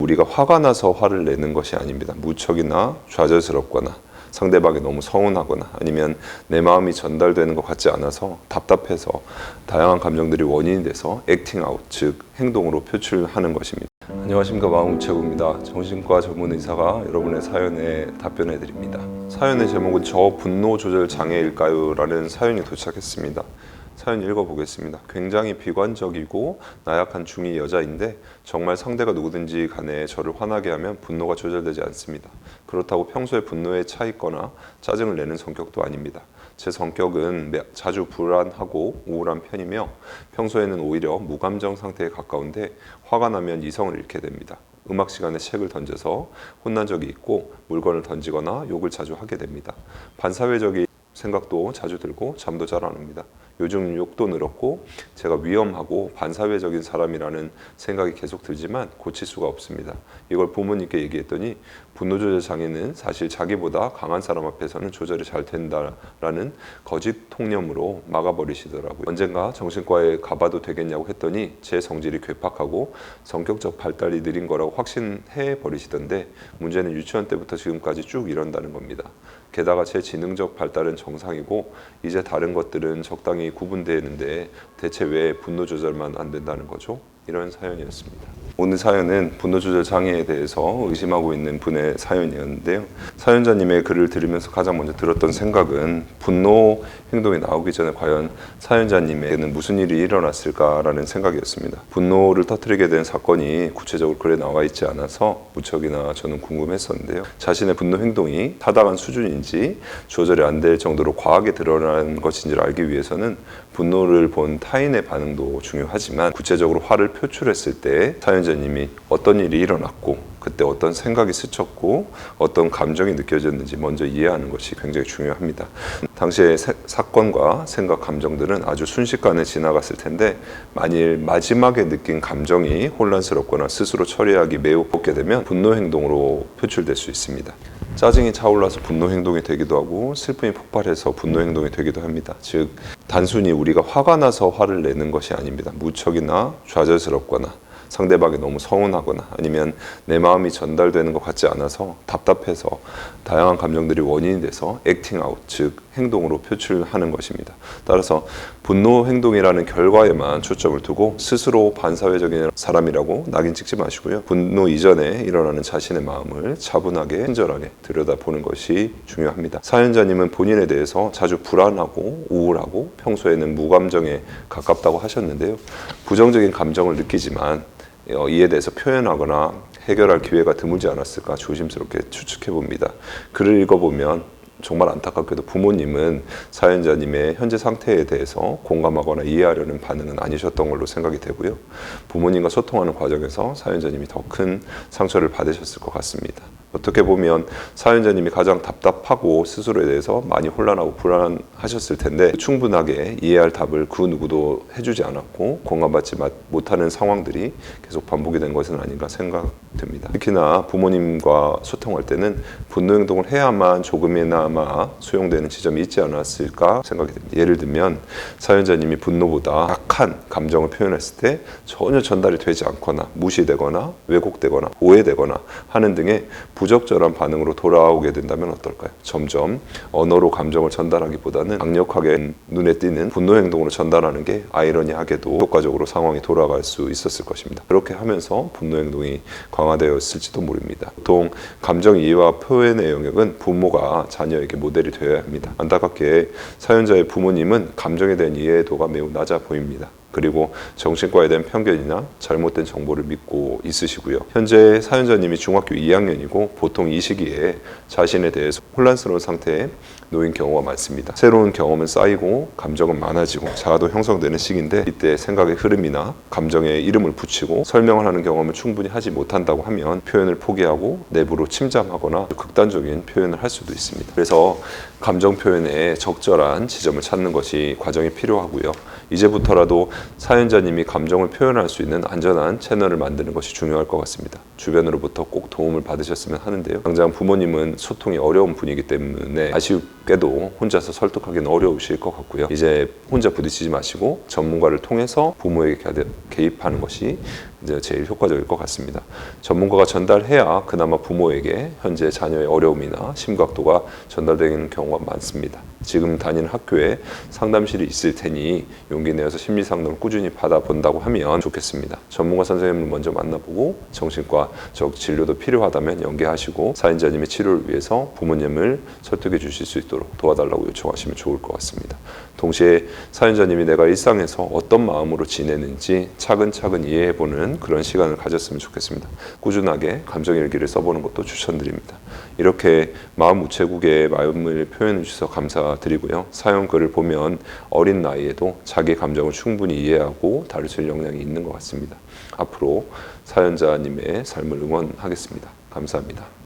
우리가 화가 나서 화를 내는 것이 아닙니다. 무척이나 좌절스럽거나 상대방이 너무 서운하거나 아니면 내 마음이 전달되는 것 같지 않아서 답답해서 다양한 감정들이 원인이 돼서 액팅 아웃, 즉 행동으로 표출하는 것입니다. 안녕하십니까, 마음우체국입니다. 정신과 전문 의사가 여러분의 사연에 답변해 드립니다. 사연의 제목은 저 분노 조절 장애일까요? 라는 사연이 도착했습니다. 사연 읽어보겠습니다. 굉장히 비관적이고 나약한 중2 여자인데 정말 상대가 누구든지 간에 저를 화나게 하면 분노가 조절되지 않습니다. 그렇다고 평소에 분노에 차 있거나 짜증을 내는 성격도 아닙니다. 제 성격은 자주 불안하고 우울한 편이며 평소에는 오히려 무감정 상태에 가까운데 화가 나면 이성을 잃게 됩니다. 음악 시간에 책을 던져서 혼난 적이 있고 물건을 던지거나 욕을 자주 하게 됩니다. 반사회적인 생각도 자주 들고 잠도 잘 안 옵니다. 요즘 욕도 늘었고 제가 위험하고 반사회적인 사람이라는 생각이 계속 들지만 고칠 수가 없습니다. 이걸 부모님께 얘기했더니 분노조절 장애는 사실 자기보다 강한 사람 앞에서는 조절이 잘 된다라는 거짓 통념으로 막아버리시더라고요. 언젠가 정신과에 가봐도 되겠냐고 했더니 제 성질이 괴팍하고 성격적 발달이 느린 거라고 확신해 버리시던데 문제는 유치원 때부터 지금까지 쭉 이런다는 겁니다. 게다가 제 지능적 발달은 정상이고 이제 다른 것들은 적당히 구분되는데 대체 왜 분노 조절만 안 된다는 거죠? 이런 사연이었습니다. 오늘 사연은 분노 조절 장애에 대해서 의심하고 있는 분의 사연이었는데요. 사연자님의 글을 들으면서 가장 먼저 들었던 생각은 분노 행동이 나오기 전에 과연 사연자님에게는 무슨 일이 일어났을까라는 생각이었습니다. 분노를 터뜨리게 된 사건이 구체적으로 글에 나와 있지 않아서 무척이나 저는 궁금했었는데요. 자신의 분노 행동이 타당한 수준인지 조절이 안 될 정도로 과하게 드러난 것인지를 알기 위해서는 분노를 본 타인의 반응도 중요하지만 구체적으로 화를 표출했을 때 사연자님이 어떤 일이 일어났고 그때 어떤 생각이 스쳤고 어떤 감정이 느껴졌는지 먼저 이해하는 것이 굉장히 중요합니다. 당시의 사건과 생각, 감정들은 아주 순식간에 지나갔을 텐데 만일 마지막에 느낀 감정이 혼란스럽거나 스스로 처리하기 매우 쉽게 되면 분노 행동으로 표출될 수 있습니다. 짜증이 차올라서 분노 행동이 되기도 하고 슬픔이 폭발해서 분노 행동이 되기도 합니다. 즉 단순히 우리가 화가 나서 화를 내는 것이 아닙니다. 무척이나 좌절스럽거나 상대방이 너무 서운하거나 아니면 내 마음이 전달되는 것 같지 않아서 답답해서 다양한 감정들이 원인이 돼서 액팅 아웃, 즉 행동으로 표출하는 것입니다. 따라서 분노 행동이라는 결과에만 초점을 두고 스스로 반사회적인 사람이라고 낙인 찍지 마시고요. 분노 이전에 일어나는 자신의 마음을 차분하게 친절하게 들여다보는 것이 중요합니다. 사연자님은 본인에 대해서 자주 불안하고 우울하고 평소에는 무감정에 가깝다고 하셨는데요. 부정적인 감정을 느끼지만 이에 대해서 표현하거나 해결할 기회가 드물지 않았을까 조심스럽게 추측해 봅니다. 글을 읽어보면 정말 안타깝게도 부모님은 사연자님의 현재 상태에 대해서 공감하거나 이해하려는 반응은 아니셨던 걸로 생각이 되고요. 부모님과 소통하는 과정에서 사연자님이 더 큰 상처를 받으셨을 것 같습니다. 어떻게 보면 사연자님이 가장 답답하고 스스로에 대해서 많이 혼란하고 불안하셨을 텐데 충분하게 이해할 답을 그 누구도 해주지 않았고 공감받지 못하는 상황들이 계속 반복이 된 것은 아닌가 생각됩니다. 특히나 부모님과 소통할 때는 분노 행동을 해야만 조금이나마 소용되는 지점이 있지 않았을까 생각이 됩니다. 예를 들면 사연자님이 분노보다 약한 감정을 표현했을 때 전혀 전달이 되지 않거나 무시되거나 왜곡되거나 오해되거나 하는 등의 부적절한 반응으로 돌아오게 된다면 어떨까요? 점점 언어로 감정을 전달하기보다는 강력하게 눈에 띄는 분노 행동으로 전달하는 게 아이러니하게도 효과적으로 상황이 돌아갈 수 있었을 것입니다. 그렇게 하면서 분노 행동이 강화되었을지도 모릅니다. 보통 감정 이해와 표현의 영역은 부모가 자녀에게 모델이 되어야 합니다. 안타깝게 사연자의 부모님은 감정에 대한 이해도가 매우 낮아 보입니다. 그리고 정신과에 대한 편견이나 잘못된 정보를 믿고 있으시고요. 현재 사연자님이 중학교 2학년이고 보통 이 시기에 자신에 대해서 혼란스러운 상태에 놓인 경우가 많습니다. 새로운 경험은 쌓이고 감정은 많아지고 자아도 형성되는 시기인데 이때 생각의 흐름이나 감정에 이름을 붙이고 설명을 하는 경험을 충분히 하지 못한다고 하면 표현을 포기하고 내부로 침잠하거나 극단적인 표현을 할 수도 있습니다. 그래서 감정 표현에 적절한 지점을 찾는 것이 과정이 필요하고요. 이제부터라도 사연자님이 감정을 표현할 수 있는 안전한 채널을 만드는 것이 중요할 것 같습니다. 주변으로부터 꼭 도움을 받으셨으면 하는데요. 당장 부모님은 소통이 어려운 분이기 때문에 아쉽게 꽤도 혼자서 설득하기는 어려우실 것 같고요. 이제 혼자 부딪히지 마시고 전문가를 통해서 부모에게 개입하는 것이 이제 제일 효과적일 것 같습니다. 전문가가 전달해야 그나마 부모에게 현재 자녀의 어려움이나 심각도가 전달되는 경우가 많습니다. 지금 다니는 학교에 상담실이 있을 테니 용기 내어서 심리 상담을 꾸준히 받아본다고 하면 좋겠습니다. 전문가 선생님을 먼저 만나보고 정신과적 진료도 필요하다면 연계하시고 사연자님의 치료를 위해서 부모님을 설득해 주실 수 있도록 도와달라고 요청하시면 좋을 것 같습니다. 동시에 사연자님이 내가 일상에서 어떤 마음으로 지내는지 차근차근 이해해보는 그런 시간을 가졌으면 좋겠습니다. 꾸준하게 감정일기를 써보는 것도 추천드립니다. 이렇게 마음 우체국에 마음을 표현해 주셔서 감사드리고요. 사연글을 보면 어린 나이에도 자기 감정을 충분히 이해하고 다루실 역량이 있는 것 같습니다. 앞으로 사연자님의 삶을 응원하겠습니다. 감사합니다.